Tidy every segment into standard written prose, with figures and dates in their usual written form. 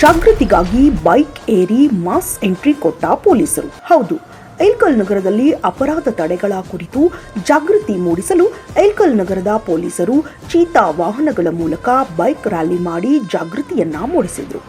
ಜಾಗೃತಿಗಾಗಿ ಬೈಕ್ ಏರಿ mass entry ಕೊಟ್ಟ ಪೊಲೀಸರು. ಹೌದು, ಇಳಕಲ್ ನಗರದಲ್ಲಿ ಅಪರಾಧ ತಡೆಗಳ ಕುರಿತು ಜಾಗೃತಿ ಮೂಡಿಸಲು ಇಳಕಲ್ ನಗರದ ಪೊಲೀಸರು ಚೀತಾ ವಾಹನಗಳ ಮೂಲಕ ಬೈಕ್ ರ್ಯಾಲಿ ಮಾಡಿ ಜಾಗೃತಿಯನ್ನ ಮೂಡಿಸಿದರು.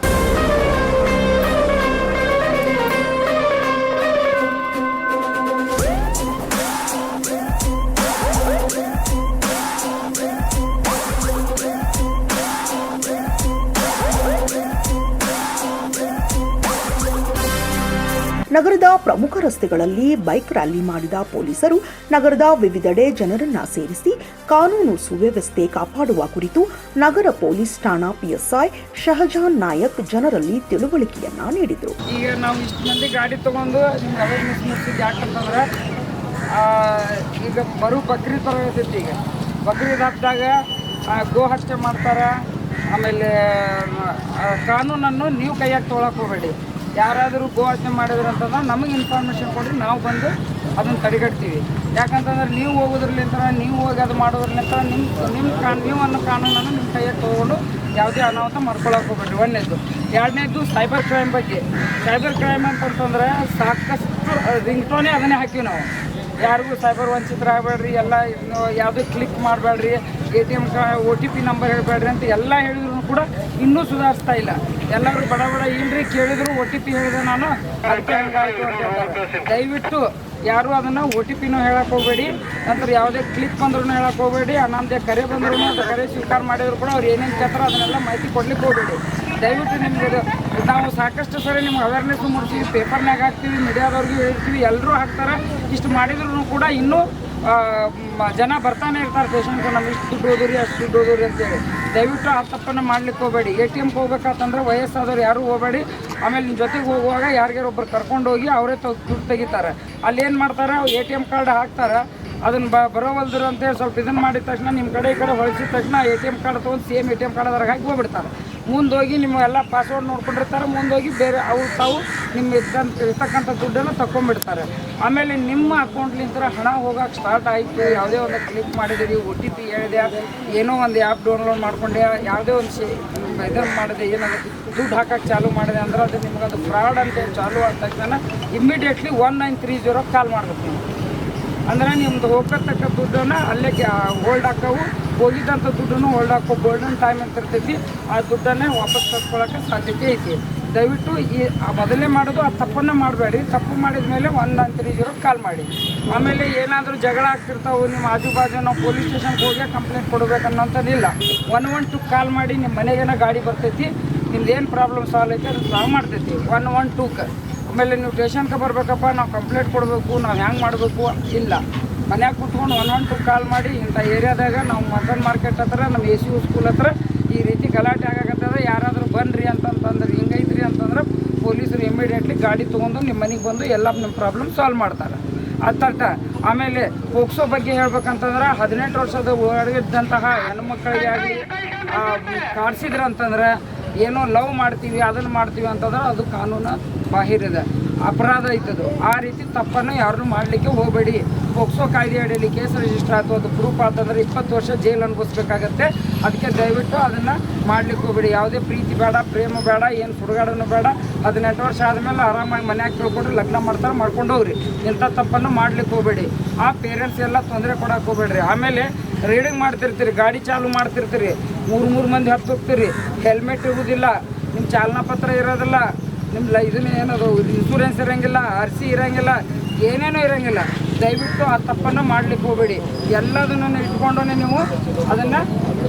ನಗರದ ಪ್ರಮುಖ ರಸ್ತೆಗಳಲ್ಲಿ ಬೈಕ್ ರ್ಯಾಲಿ ಮಾಡಿದ ಪೊಲೀಸರು ನಗರದ ವಿವಿಧೆಡೆ ಜನರನ್ನ ಸೇರಿಸಿ ಕಾನೂನು ಸುವ್ಯವಸ್ಥೆ ಕಾಪಾಡುವ ಕುರಿತು ನಗರ ಪೊಲೀಸ್ ಠಾಣಾ ಪಿಎಸ್ಐ ಶಹಜಾನ್ ನಾಯಕ್ ಜನರಲ್ಲಿ ತಿಳುವಳಿಕೆಯನ್ನ ನೀಡಿದರು. ಈಗ ನಾವು ಇಷ್ಟು ಮಂದಿ ಗಾಡಿ ತಗೊಂಡು ನಿಮ್ಗೆ ಅವೇರ್ನೆಸ್ ಮೂಡಿಸಿದ್ದು ಯಾಕಂತಂದ್ರೆ ಈಗ ಬರೋ ಬಕ್ರೀದ್ ಥರ ಇರ್ತೈತಿ. ಈಗ ಬಕ್ರೀದ್ ಹಬ್ಬದಾಗ ಗೋ ಹತ್ಯೆ ಮಾಡ್ತಾರೆ. ಆಮೇಲೆ ಕಾನೂನನ್ನು ನೀವು ಕೈಯಾಗ ತೊಗೊಳಕ್ಕೆ ಹೋಗಬೇಡಿ. ಯಾರಾದರೂ ಗೋ ಹತ್ಯೆ ಮಾಡಿದ್ರು ಅಂತಂದ್ರೆ ನಮಗೆ ಇನ್ಫಾರ್ಮೇಷನ್ ಕೊಡ್ರಿ, ನಾವು ಬಂದು ಅದನ್ನು ತಡೆಗಟ್ತೀವಿ. ಯಾಕಂತಂದ್ರೆ ನೀವು ಹೋಗೋದ್ರಲ್ಲಿಂತ ನೀವು ಹೋಗಿ ಅದು ಮಾಡೋದ್ರಲ್ಲಿಂತ ನೀವು ಅನ್ನೋ ಕಾನೂನನ್ನು ನಿಮ್ಮ ಕೈಯಾಗ ತೊಗೊಂಡು ಯಾವುದೇ ಅನಾಹುತ ಮಾಡ್ಕೊಳಕ್ಕೆ ಹೋಗ್ಬೇಡ್ರಿ. ಒಂದನೇದು. ಎರಡನೇದು ಸೈಬರ್ ಕ್ರೈಮ್ ಬಗ್ಗೆ. ಸೈಬರ್ ಕ್ರೈಮ್ ಅಂತಂತಂದ್ರೆ ಸಾಕಷ್ಟು ರಿಂಗ್ಟೋನೇ ಅದನ್ನೇ ಹಾಕಿವಿ ನಾವು. ಯಾರಿಗೂ ಸೈಬರ್ ವಂಚಿತರಾಗಬೇಡ್ರಿ, ಎಲ್ಲ ಯಾವುದೇ ಕ್ಲಿಕ್ ಮಾಡಬೇಡ್ರಿ, ATM OTP ನಂಬರ್ ಹೇಳಬೇಡ್ರಿ ಅಂತ ಎಲ್ಲ ಹೇಳಿದ್ರು ಕೂಡ ಇನ್ನೂ ಸುಧಾರಿಸ್ತಾ ಇಲ್ಲ. ಎಲ್ಲರೂ ಬಡ ಇಲ್ರಿ ಕೇಳಿದ್ರು OTP ಹೇಳಿದೆ ನಾನು ಅದಕ್ಕೆ ಹಂಗಾಯ್ತು ಅಂತ ಹೇಳ್ತಾರೆ. ದಯವಿಟ್ಟು ಯಾರು ಅದನ್ನು OTPನೂ ಹೇಳಕ್ಕೆ ಹೋಗಬೇಡಿ, ನಂತರ ಯಾವುದೇ ಕ್ಲಿಕ್ ಬಂದ್ರೂ ಹೇಳಕ್ಕೆ ಹೋಗಬೇಡಿ. ನಮ್ಮದೇ ಕರೆ ಬಂದ್ರೂ ಅದು ಕರೆ ಸ್ವೀಕಾರ ಮಾಡಿದ್ರು ಕೂಡ ಅವ್ರು ಏನೇನು ಕೇಳ್ತಾರೋ ಅದನ್ನೆಲ್ಲ ಮಾಹಿತಿ ಕೊಡ್ಲಿಕ್ಕೆ ಹೋಗಬೇಡಿ. ದಯವಿಟ್ಟು ನಿಮ್ಗೆ ನಾವು ಸಾಕಷ್ಟು ಸರಿ ನಿಮ್ಗೆ ಅವೇರ್ನೆಸ್ ಮೂಡಿಸ್ತೀವಿ, ಪೇಪರ್ನಾಗ ಹಾಕ್ತೀವಿ, ಮೀಡಿಯಾದವ್ರಿಗೆ ಹೇಳ್ತೀವಿ, ಎಲ್ಲರೂ ಹಾಕ್ತಾರೆ. ಇಷ್ಟು ಮಾಡಿದ್ರು ಕೂಡ ಇನ್ನೂ ಜನ ಬರ್ತಾನೆ ಇರ್ತಾರೆ ಪೇಷಂಟ್ಗಳು, ನಮ್ಮ ಇಷ್ಟು ದುಡ್ಡು ಹೋದ್ರಿ ಅಷ್ಟು ದುಡ್ಡು ಹೋದ್ರಿ ಅಂತೇಳಿ. ದಯವಿಟ್ಟು ಆ ತಪ್ಪನ್ನು ಮಾಡ್ಲಿಕ್ಕೆ ಹೋಗಬೇಡಿ. ATMಗೆ ಹೋಗ್ಬೇಕಂತಂದ್ರೆ ವಯಸ್ಸಾದವ್ರು ಯಾರೂ ಹೋಗಬೇಡಿ. ಆಮೇಲೆ ನಿಮ್ಮ ಜೊತೆಗೆ ಹೋಗುವಾಗ ಯಾರಿಗಾರು ಒಬ್ಬರು ಕರ್ಕೊಂಡು ಹೋಗಿ ಅವರೇ ದುಡ್ಡು ತೆಗಿತಾರೆ. ಅಲ್ಲಿ ಏನು ಮಾಡ್ತಾರೆ, ATM ಕಾರ್ಡ್ ಹಾಕ್ತಾರೆ, ಅದನ್ನು ಬರೋವಲ್ದ್ರು ಅಂತೇಳಿ ಸ್ವಲ್ಪ ಇದನ್ನು ಮಾಡಿದ ತಕ್ಷಣ ನಿಮ್ಮ ಕಡೆ ಈ ಕಡೆ ಹೊಳಿಸಿದ ತಕ್ಷಣ ATM ಕಾರ್ಡ್ ತೊಗೊಂಡು ಸೇಮ್ ATM ಕಾರ್ಡ್ ಅದ್ರಾಗ ಹಾಕಿ ಹೋಗ್ಬಿಡ್ತಾರೆ. ಮುಂದೋಗಿ ನಿಮ್ಮ ಎಲ್ಲ ಪಾಸ್ವರ್ಡ್ ನೋಡ್ಕೊಂಡಿರ್ತಾರೆ. ಮುಂದೋಗಿ ಬೇರೆ ಅವ್ರು ತಾವು ನಿಮ್ಮ ಇರ್ತಕ್ಕಂಥ ದುಡ್ಡನ್ನು ತಗೊಂಡ್ಬಿಡ್ತಾರೆ. ಆಮೇಲೆ ನಿಮ್ಮ ಅಕೌಂಟ್ಲಿಂದ ಹಣ ಹೋಗೋಕೆ ಸ್ಟಾರ್ಟ್ ಆಯಿತು. ಯಾವುದೇ ಒಂದು ಕ್ಲಿಕ್ ಮಾಡಿದ್ದೀರಿ, OTP ಹೇಳಿದೆ, ಏನೋ ಒಂದು ಆ್ಯಪ್ ಡೌನ್ಲೋಡ್ ಮಾಡ್ಕೊಂಡೆ, ಯಾವುದೇ ಒಂದು ಇದನ್ನು ಮಾಡಿದೆ, ಏನಾದ್ರು ದುಡ್ಡು ಹಾಕೋಕ್ಕೆ ಚಾಲು ಮಾಡಿದೆ ಅಂದ್ರೆ ಅದು ನಿಮ್ಗೆ ಅದು ಫ್ರಾಡ್ ಅಂತೇಳಿ ಚಾಲು ಆದ ತಕ್ಷಣ ಇಮ್ಮಿಡಿಯೇಟ್ಲಿ 1930 ಕಾಲ್ ಮಾಡಬೇಕು ನೀವು. ಅಂದರೆ ನಿಮ್ದು ಹೋಗತಕ್ಕ ದುಡ್ಡನ್ನು ಅಲ್ಲೇ ಹೋಲ್ಡ್ ಹಾಕವು, ಹೋಗಿದ್ದಂಥ ದುಡ್ಡನ್ನು ಹೋಲ್ಡ್ ಹಾಕೋ ಗೋಲ್ಡನ್ ಟೈಮ್ ಅಂತ ಇರ್ತೈತಿ. ಆ ದುಡ್ಡನ್ನೇ ವಾಪಸ್ ತರ್ಕೊಳ್ಳೋಕ್ಕೆ ಸಾಧ್ಯತೆ ಐತಿ. ದಯವಿಟ್ಟು ಮೊದಲೇ ಮಾಡೋದು ಆ ತಪ್ಪನ್ನು ಮಾಡಬೇಡಿ. ತಪ್ಪು ಮಾಡಿದ ಮೇಲೆ 1930 ಕಾಲ್ ಮಾಡಿ. ಆಮೇಲೆ ಏನಾದರೂ ಜಗಳ ಆಗ್ತಿರ್ತಾವೆ ನಿಮ್ಮ ಆಜು ಬಾಜು, ನಾವು ಪೊಲೀಸ್ ಸ್ಟೇಷನ್ಗೆ ಹೋಗಿ ಕಂಪ್ಲೇಂಟ್ ಕೊಡಬೇಕನ್ನೋಂಥದ್ದಿಲ್ಲ. 112 ಕಾಲ್ ಮಾಡಿ ನಿಮ್ಮ ಮನೆಗೇನೋ ಗಾಡಿ ಬರ್ತೈತಿ, ನಿಮ್ದು ಏನು ಪ್ರಾಬ್ಲಮ್ ಸಾಲ್ವ್ ಐತೆ ಅದು ಸಾಲ್ವ್ ಮಾಡ್ತೈತಿ 112ಕ್ಕೆ. ಆಮೇಲೆ ನೀವು ಸ್ಟೇಷನ್ಗೆ ಬರಬೇಕಪ್ಪ, ನಾವು ಕಂಪ್ಲೇಂಟ್ ಕೊಡಬೇಕು, ನಾವು ಹೆಂಗೆ ಮಾಡಬೇಕು ಇಲ್ಲ, ಮನ್ಯಾಗ ಕೂತ್ಕೊಂಡು 112 ಕಾಲ್ ಮಾಡಿ ಇಂಥ ಏರಿಯಾದಾಗ ನಾವು ಮಟನ್ ಮಾರ್ಕೆಟ್ ಹತ್ರ ನಮ್ಮ ACU ಸ್ಕೂಲ್ ಹತ್ರ ಈ ರೀತಿ ಗಲಾಟೆ ಆಗಾಕತ್ತದ, ಯಾರಾದರೂ ಬನ್ನಿರಿ ಅಂತಂತಂದ್ರೆ ಹಿಂಗೈತ್ರಿ ಅಂತಂದ್ರೆ ಪೊಲೀಸರು ಇಮಿಡಿಯೇಟ್ಲಿ ಗಾಡಿ ತೊಗೊಂಡು ನಿಮ್ಮ ಮನೆಗೆ ಬಂದು ಎಲ್ಲ ನಿಮ್ಮ ಪ್ರಾಬ್ಲಮ್ ಸಾಲ್ವ್ ಮಾಡ್ತಾರೆ. ಅರ್ಥಾರ್ಥ. ಆಮೇಲೆ ಪೋಕ್ಸೋ ಬಗ್ಗೆ ಹೇಳ್ಬೇಕಂತಂದ್ರೆ 18 ವರ್ಷದ ಒಳಗಿದ್ದಂತಹ ಹೆಣ್ಮಕ್ಳಿಗೆ ಆಗಲಿ ಕಾಡ್ಸಿದ್ರಂತಂದ್ರೆ ಏನೋ ಲವ್ ಮಾಡ್ತೀವಿ ಅದನ್ನು ಮಾಡ್ತೀವಿ ಅಂತಂದ್ರೆ ಅದು ಕಾನೂನು ಬಾಹಿರದ ಅಪರಾಧ ಐತದು. ಆ ರೀತಿ ತಪ್ಪನ್ನು ಯಾರನ್ನೂ ಮಾಡಲಿಕ್ಕೆ ಹೋಗಬೇಡಿ. ಪೋಕ್ಸೋ ಕಾಯ್ದೆ ಅಡಿಯಲ್ಲಿ ಕೇಸ್ ರಿಜಿಸ್ಟರ್ ಆಯ್ತು, ಅದು ಪ್ರೂಫ್ ಆತಂದ್ರೆ 20 ವರ್ಷ ಜೈಲು ಅನುಭವಿಸ್ಬೇಕಾಗತ್ತೆ. ಅದಕ್ಕೆ ದಯವಿಟ್ಟು ಅದನ್ನು ಮಾಡ್ಲಿಕ್ಕೆ ಹೋಗಬೇಡಿ. ಯಾವುದೇ ಪ್ರೀತಿ ಬೇಡ, ಪ್ರೇಮ ಬೇಡ, ಏನು ಸುಡುಗಾಡನೂ ಬೇಡ. 18 ವರ್ಷ ಆದಮೇಲೆ ಆರಾಮಾಗಿ ಮನ್ಯಾಗ ತಿಳ್ಕೊಂಡು ಲಗ್ನ ಮಾಡ್ತಾರೆ, ಮಾಡ್ಕೊಂಡು ಹೋಗ್ರಿ. ಇಂಥ ತಪ್ಪನ್ನು ಮಾಡ್ಲಿಕ್ಕೆ ಹೋಗಬೇಡಿ. ಆ ಪೇರೆಂಟ್ಸ್ ಎಲ್ಲ ತೊಂದರೆ ಕೊಡೋಕೆ ಹೋಗಬೇಡ್ರಿ. ಆಮೇಲೆ ರೈಡಿಂಗ್ ಮಾಡ್ತಿರ್ತೀರಿ, ಗಾಡಿ ಚಾಲು ಮಾಡ್ತಿರ್ತೀರಿ, 3 ಮಂದಿ ಹತ್ತು ಹೋಗ್ತೀರಿ, ಹೆಲ್ಮೆಟ್ ಇರೋದಿಲ್ಲ, ನಿಮ್ಮ ಚಾಲನಾ ಪತ್ರ ಇರೋದಿಲ್ಲ, ನಿಮ್ಮ ಇದನ್ನ ಏನದು ಇನ್ಶೂರೆನ್ಸ್ ಇರೋಂಗಿಲ್ಲ, RC ಇರೋಂಗಿಲ್ಲ, ಏನೇನೂ ಇರೋಂಗಿಲ್ಲ. ದಯವಿಟ್ಟು ಆ ತಪ್ಪನ್ನು ಮಾಡಲಿಕ್ಕೆ ಹೋಗಬೇಡಿ. ಎಲ್ಲದನ್ನು ಇಟ್ಕೊಂಡು ನೀವು ಅದನ್ನು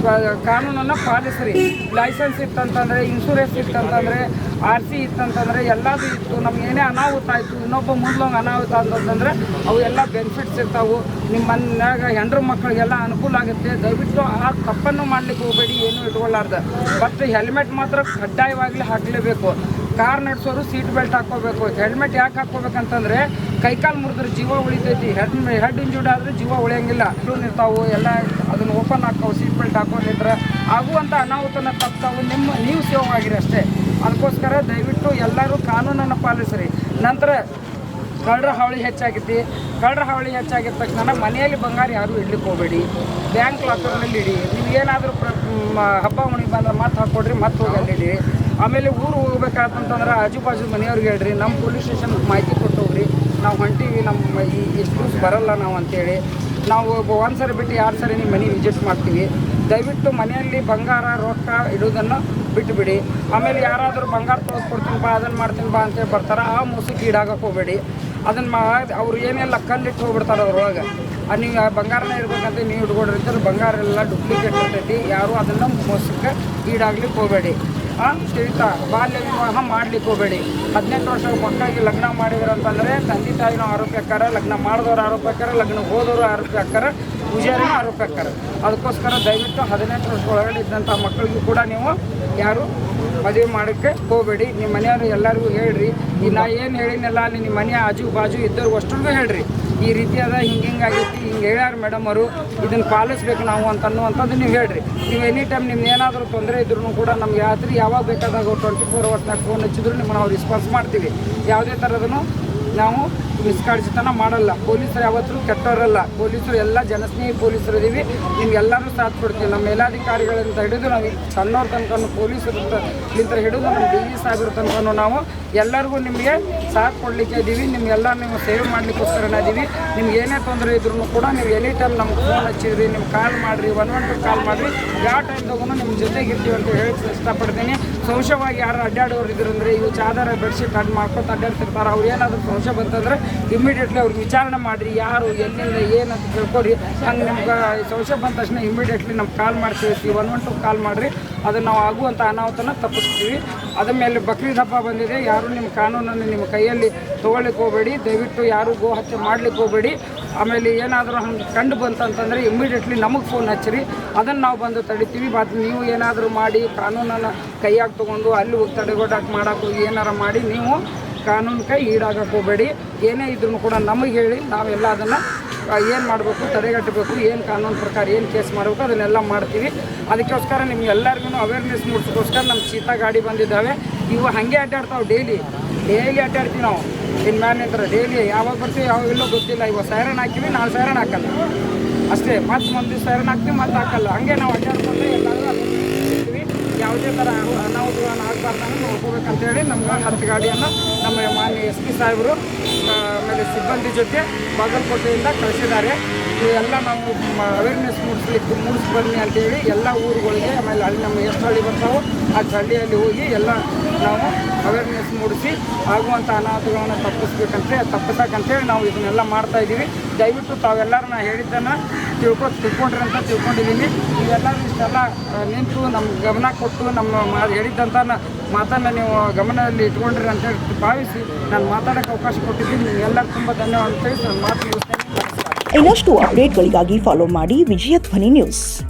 ಕಾನೂನನ್ನು ಪಾಲಿಸ್ರಿ. ಲೈಸೆನ್ಸ್ ಇತ್ತಂತಂದರೆ, ಇನ್ಶೂರೆನ್ಸ್ ಇತ್ತಂತಂದರೆ, RC ಇತ್ತಂತಂದರೆ ಎಲ್ಲದೂ ಇತ್ತು. ನಮ್ಗೆ ಏನೇ ಅನಾಹುತ ಆಯಿತು, ಇನ್ನೊಬ್ಬ ಮುಂದೊಂದು ಅನಾಹುತ ಅಂತಂದರೆ ಅವು ಎಲ್ಲ ಬೆನಿಫಿಟ್ಸ್ ಇರ್ತಾವೆ. ನಿಮ್ಮ ಮನ್ಯಾಗ ಹೆಂಡ್ರ ಮಕ್ಕಳಿಗೆಲ್ಲ ಅನುಕೂಲ ಆಗುತ್ತೆ. ದಯವಿಟ್ಟು ಆ ತಪ್ಪನ್ನು ಮಾಡಲಿಕ್ಕೆ ಹೋಗಬೇಡಿ, ಏನೂ ಇಟ್ಕೊಳ್ಳಾರ್ದು. ಬಟ್ ಹೆಲ್ಮೆಟ್ ಮಾತ್ರ ಕಡ್ಡಾಯವಾಗಲಿ ಹಾಕಲೇಬೇಕು. ಕಾರ್ ನಡೆಸೋರು ಸೀಟ್ ಬೆಲ್ಟ್ ಹಾಕ್ಕೋಬೇಕು. ಹೆಲ್ಮೆಟ್ ಯಾಕೆ ಹಾಕ್ಕೋಬೇಕಂತಂದರೆ ಕೈಕಾಲು ಮುರಿದ್ರೆ ಜೀವ ಉಳಿತೈತಿ. ಹೆಡ್ ಇಂಜೂರ್ಡ್ ಆದರೆ ಜೀವ ಉಳಿಯಂಗಿಲ್ಲ. ಇರ್ತಾವೆ ಎಲ್ಲ ಅದನ್ನು ಓಪನ್ ಹಾಕವು, ಸೀಟ್ ಬೆಲ್ಟ್ ಹಾಕೊಂಡಿದ್ರೆ ಆಗುವಂಥ ಅನಾಹುತನ ತಪ್ತಾವು. ನೀವು ಸೇವ್ ಆಗಿರಿ ಅಷ್ಟೇ. ಅದಕ್ಕೋಸ್ಕರ ದಯವಿಟ್ಟು ಎಲ್ಲರೂ ಕಾನೂನನ್ನು ಪಾಲಿಸ್ರಿ. ನಂತರ ಕಳ್ಳರ ಹಾವಳಿ ಹೆಚ್ಚಾಗೈತಿ. ಕಳ್ಳರ ಹಾವಳಿ ಹೆಚ್ಚಾಗಿದ ತಕ್ಷಣ ಮನೆಯಲ್ಲಿ ಬಂಗಾರ ಯಾರೂ ಇಡ್ಲಿಕ್ಕೆ ಹೋಗಬೇಡಿ. ಬ್ಯಾಂಕ್ ಲಾಕರ್ನಲ್ಲಿ ಇಡಿ. ನೀವು ಏನಾದರೂ ಹಬ್ಬ ಹುಣ್ಣಿಮೆ ಬಂದ್ರೆ ಮತ್ತೆ ಹಾಕ್ಕೊಡ್ರಿ, ಮತ್ತೆ ಹೋಗಿ ಅಲ್ಲಿ ಇಡಿ. ಆಮೇಲೆ ಊರು ಹೋಗ್ಬೇಕಾತಂತಂದ್ರೆ ಆಜು ಬಾಜು ಮನೆಯವ್ರಿಗೆ ಹೇಳ್ರಿ, ನಮ್ಮ ಪೊಲೀಸ್ ಸ್ಟೇಷನ್ಗೆ ಮಾಹಿತಿ ಕೊಟ್ಟು ಹೋಗ್ರಿ, ನಾವು ಹೊಂಟೀವಿ, ನಮ್ಮ ಇಷ್ಟು ದಿವಸ ಬರಲ್ಲ ನಾವು ಅಂತೇಳಿ. ನಾವು ಒಂದು ಸರಿ ಬಿಟ್ಟು 2 ಸರಿ ನಿಮ್ಮ ಮನೆ ವಿಸಿಟ್ ಮಾಡ್ತೀವಿ. ದಯವಿಟ್ಟು ಮನೆಯಲ್ಲಿ ಬಂಗಾರ ರೊಕ್ಕ ಇಡೋದನ್ನು ಬಿಟ್ಟುಬಿಡಿ. ಆಮೇಲೆ ಯಾರಾದರೂ ಬಂಗಾರ ಕೊಡ್ತೀನಿ ಬಾ, ಅದನ್ನು ಮಾಡ್ತೀನಿ ಬಾ ಅಂತೇಳಿ ಬರ್ತಾರೆ, ಆ ಮೋಸಕ್ಕೆ ಈಡಾಗಕ್ಕೆ ಹೋಗಬೇಡಿ. ಅದನ್ನು ಅವ್ರು ಏನೆಲ್ಲ ಕಲ್ಲಿಟ್ಟು ಹೋಗ್ಬಿಡ್ತಾರೆ ಅದ್ರೊಳಗೆ. ನೀವು ಬಂಗಾರನೇ ಇರ್ಬೇಕಂತ ನೀವು ಇಟ್ಕೊಂಡಿರ್ತಾರೆ, ಬಂಗಾರ ಎಲ್ಲ ಡೂಪ್ಲಿಕೇಟ್ ಇರ್ತೈತಿ. ಯಾರು ಅದನ್ನು ಮೋಸಕ್ಕೆ ಈಡಾಗ್ಲಿಕ್ಕೆ ಹೋಗಬೇಡಿ. ತಿಳಿತಾ ಬಾಲ್ಯ ವಿವಾಹ ಮಾಡ್ಲಿಕ್ಕೆ ಹೋಗಬೇಡಿ. 18 ವರ್ಷದ ಮಕ್ಕಳಿಗೆ ಲಗ್ನ ಮಾಡಿದ್ರು ಅಂತಂದರೆ ತಂದೆ ತಾಯಿನೂ ಆರೋಪಿ ಹಾಕಾರ, ಲಗ್ನ ಮಾಡಿದವ್ರು ಆರೋಪಿ ಹಾಕಾರ, ಲಗ್ನಕ್ಕೆ ಹೋದವರು ಆರೋಪಿ ಹಾಕಾರ, ಪೂಜಾರಿನೂ ಆರೋಪಿ ಹಾಕಾರ. ಅದಕ್ಕೋಸ್ಕರ ದಯವಿಟ್ಟು 18 ವರ್ಷ ಒಳಗಡೆ ಇದ್ದಂಥ ಮಕ್ಕಳಿಗೂ ಕೂಡ ನೀವು ಯಾರು ಮದುವೆ ಮಾಡೋಕ್ಕೆ ಹೋಗಬೇಡಿ. ನಿಮ್ಮ ಮನೆಯವರು ಎಲ್ಲರಿಗೂ ಹೇಳ್ರಿ. ಈ ನಾ ಏನು ಹೇಳಿನಲ್ಲ ಅಲ್ಲಿ ನಿಮ್ಮ ಮನೆ ಆಜು ಬಾಜು ಇದ್ದವ್ರು ಅಷ್ಟ್ರಿಗೂ ಹೇಳ್ರಿ, ಈ ರೀತಿಯಾದ ಹಿಂಗಾಗೈತಿ, ಹಿಂಗೆ ಹೇಳ್ಯಾರ ಮೇಡಮ್ ಅವರು, ಇದನ್ನು ಪಾಲಿಸ್ಬೇಕು ನಾವು ಅನ್ನುವಂಥದ್ದು ನೀವು ಹೇಳ್ರಿ. ನೀವು ಎನಿ ಟೈಮ್ ನಿಮ್ಗೆ ಏನಾದರೂ ತೊಂದರೆ ಇದ್ರೂ ಕೂಡ ನಮ್ಗೆ ಯಾವಾಗ ಬೇಕಾದಾಗ 24 ಅವರ್ಸ್ನಾಗ ಫೋನ್ ಹಚ್ಚಿದ್ರು ನಿಮ್ಮನ್ನು ನಾವು ರೆಸ್ಪಾನ್ಸ್ ಮಾಡ್ತೀವಿ. ಯಾವುದೇ ಥರದನ್ನು ನಾವು ನಿಷ್ಕಾಳಜಿತನ ಮಾಡಲ್ಲ. ಪೊಲೀಸರು ಯಾವತ್ತೂ ಕೆಟ್ಟವರಲ್ಲ. ಪೊಲೀಸರು ಎಲ್ಲ ಜನಸ್ನೇಹಿ ಪೊಲೀಸರು ಇದ್ದೀವಿ. ನಿಮ್ಗೆಲ್ಲರೂ ಸಾಥ್ ಕೊಡ್ತೀವಿ. ನಮ್ಮ ಮೇಲಾಧಿಕಾರಿಗಳಿಂದ ಹಿಡಿದು ನಾವು ಸಣ್ಣವ್ರ ತನಕ ಪೊಲೀಸರಿಂದ ಹಿಡಿದು ನಮ್ಮ DG ಸಾಹೇಬ್ರ ತನಕ ನಾವು ಎಲ್ಲರಿಗೂ ನಿಮಗೆ ಸಾಥ್ ಕೊಡಲಿಕ್ಕೆ ಇದ್ದೀವಿ. ನಿಮಗೆಲ್ಲ ನೀವು ಸೇವ್ ಮಾಡಲಿಕ್ಕೋಸ್ಕರನೇ ಇದ್ದೀವಿ. ನಿಮ್ಗೆ ಏನೇ ತೊಂದರೆ ಇದ್ರೂ ಕೂಡ ನೀವು ಎನಿ ಟೈಮ್ ನಮ್ಗೆ ಫೋನ್ ಹಚ್ಚಿದ್ರಿ, ನಿಮ್ಗೆ ಕಾಲ್ ಮಾಡಿರಿ, 112 ಕಾಲ್ ಮಾಡಿರಿ, ಯಾವ ಟೈಮ್ದಾಗೂ ನಿಮ್ಮ ಜೊತೆಗಿರ್ತೀವಿ ಅಂತ ಹೇಳಕ್ಕೆ ಇಷ್ಟಪಡ್ತೀನಿ. ಸಂಶಯವಾಗಿ ಯಾರು ಅಡ್ಡಾಡೋರು ಇದ್ರು ಅಂದರೆ ಇವು ಚಾದರ ಬೆಡ್ಶೀಟ್ ಮಾಡ್ಕೊತ ಅಡ್ಡಾಡ್ತಿರ್ತಾರೆ. ಅವ್ರು ಏನಾದರೂ ಸಂಶಯ ಬಂತಂದ್ರೆ ಇಮ್ಮಿಡಿಯೇಟ್ಲಿ ಅವ್ರಿಗೆ ವಿಚಾರಣೆ ಮಾಡಿರಿ, ಯಾರು ಎಲ್ಲಿಂದ ಏನಂತ ತಿಳ್ಕೊರಿ. ಹಂಗೆ ನಿಮ್ಗೆ ಸಂಶಯ ಬಂದ ತಕ್ಷಣ ಇಮ್ಮಿಡಿಯೇಟ್ಲಿ ನಮ್ಗೆ ಕಾಲ್ ಮಾಡ್ತೀವಿ, 112 ಕಾಲ್ ಮಾಡಿರಿ. ಅದನ್ನು ನಾವು ಆಗುವಂಥ ಅನಾಹುತನ ತಪ್ಪಿಸ್ತೀವಿ. ಅದ ಮೇಲೆ ಬಕ್ರೀದ್ ಹಬ್ಬ ಬಂದಿದೆ. ಯಾರು ನಿಮ್ಮ ಕಾನೂನನ್ನು ನಿಮ್ಮ ಕೈಯಲ್ಲಿ ತೊಗೊಳ್ಲಿಕ್ಕೆ ಹೋಗಬೇಡಿ. ದಯವಿಟ್ಟು ಯಾರು ಗೋ ಹತ್ಯೆ ಮಾಡ್ಲಿಕ್ಕೆ ಹೋಗಬೇಡಿ. ಆಮೇಲೆ ಏನಾದರೂ ಹಂಗೆ ಕಂಡು ಬಂತಂತಂದರೆ ಇಮ್ಮಿಡಿಯೇಟ್ಲಿ ನಮಗೆ ಫೋನ್ ಹಚ್ಚಿರಿ, ಅದನ್ನು ನಾವು ಬಂದು ತಡಿತೀವಿ. ಮತ್ತು ನೀವು ಏನಾದರೂ ಮಾಡಿ ಕಾನೂನನ್ನು ಕೈಯಾಗಿ ತೊಗೊಂಡು ಅಲ್ಲಿ ಹೋಗಿ ತಡೆಗಟ್ಟಕ್ಕೆ ಮಾಡೋಕ್ಕೆ ಏನಾರು ಮಾಡಿ ನೀವು ಕಾನೂನು ಕೈ ಈಡಾಗಕ್ಕೆ ಹೋಗಬೇಡಿ. ಏನೇ ಇದ್ರೂ ಕೂಡ ನಮಗೆ ಹೇಳಿ, ನಾವೆಲ್ಲ ಅದನ್ನು ಏನು ಮಾಡಬೇಕು, ತಡೆಗಟ್ಟಬೇಕು, ಏನು ಕಾನೂನು ಪ್ರಕಾರ ಏನು ಕೇಸ್ ಮಾಡಬೇಕು ಅದನ್ನೆಲ್ಲ ಮಾಡ್ತೀವಿ. ಅದಕ್ಕೋಸ್ಕರ ನಿಮ್ಗೆಲ್ಲರಿಗೂ ಅವೇರ್ನೆಸ್ ಮೂಡಿಸೋಕ್ಕೋಸ್ಕರ ನಮ್ಮ ಚೀತಾ ಗಾಡಿ ಬಂದಿದ್ದಾವೆ. ಇವು ಹಾಗೆ ಅಡ್ಡಾಡ್ತಾವೆ, ಡೈಲಿ ಅಡ್ಡಾಡ್ತೀವಿ ನಾವು. ಇನ್ನು ಮ್ಯಾಲೆ ನಿಂತರ ಡೈಲಿ ಯಾವಾಗ ಬರ್ತೀವಿ ಯಾವಾಗ ಇಲ್ಲೋ ಗೊತ್ತಿಲ್ಲ. ಇವಾಗ ಸೈರನ್ ಹಾಕಿವಿ, ನಾಳೆ ಸೈರನ್ ಹಾಕಲ್ಲ ಅಷ್ಟೇ. ಮತ್ತು ಒಂದು ದಿವಸ ಸೈರನ್ ಹಾಕ್ತೀವಿ, ಮತ್ತೆ ಹಾಕಲ್ಲ. ಹಾಗೆ ನಾವು ಅಡ್ಡಾಡ್ಕೊಂಡು ಎಲ್ಲರೂ ಇರ್ತೀವಿ. ಯಾವುದೇ ಥರ ಅನಾಹುತಗಳನ್ನು ಆಗಬಾರ್ದಂಗೆ ನೋಡ್ಕೋಬೇಕಂತೇಳಿ ನಮ್ಗೆ 10 ಗಾಡಿಯನ್ನು ನಮ್ಮ ಮಾನ್ಯ SP ಸಾಹೇಬರು ಆಮೇಲೆ ಸಿಬ್ಬಂದಿ ಜೊತೆ ಬಾಗಲಕೋಟೆಯಿಂದ ಕಳಿಸಿದ್ದಾರೆ. ಇವೆಲ್ಲ ನಾವು ಅವೇರ್ನೆಸ್ ಮೂಡಿಸಿ ಬನ್ನಿ ಅಂತೇಳಿ ಎಲ್ಲ ಊರುಗಳಿಗೆ, ಆಮೇಲೆ ಅಲ್ಲಿ ನಮ್ಮ ಎಷ್ಟು ಹಳ್ಳಿ ಬರ್ತಾವೋ ಆ ಹಳ್ಳಿಯಲ್ಲಿ ಹೋಗಿ ಎಲ್ಲ ನಾವು ಅವೇರ್ನೆಸ್ ಮೂಡಿಸಿ ಆಗುವಂಥ ಅನಾಹುತಗಳನ್ನು ತಪ್ಪಿಸಕ್ಕಂತೇಳಿ ನಾವು ಇದನ್ನೆಲ್ಲ ಮಾಡ್ತಾಯಿದ್ದೀವಿ. ದಯವಿಟ್ಟು ತಾವೆಲ್ಲರೂ ನಾನು ಹೇಳಿದ್ದನ್ನು ತಿಳ್ಕೊಂಡ್ರಿ ಅಂತ ತಿಳ್ಕೊಂಡಿದ್ದೀನಿ. ನೀವೆಲ್ಲರೂ ಇಷ್ಟೆಲ್ಲ ನಿಂತು ನಮ್ಮ ಗಮನ ಕೊಟ್ಟು ನಮ್ಮ ಹೇಳಿದ್ದಂಥ ಮಾತನ್ನು ನೀವು ಗಮನದಲ್ಲಿ ಇಟ್ಕೊಂಡ್ರಿ ಅಂತೇಳಿ ಭಾವಿಸಿ ನಾನು ಮಾತಾಡೋಕ್ಕೆ ಅವಕಾಶ ಕೊಟ್ಟಿದ್ದೀನಿ. ನಿಮಗೆಲ್ಲರೂ ತುಂಬ ಧನ್ಯವಾದ ಅಂತೇಳಿ ನಾನು ಮಾತು ಮುಗಿಸ್ತೇನೆ. ಇನ್ನಷ್ಟು ಅಪ್ಡೇಟ್ಗಳಿಗಾಗಿ ಫಾಲೋ ಮಾಡಿ ವಿಜಯ ಧ್ವನಿ ನ್ಯೂಸ್.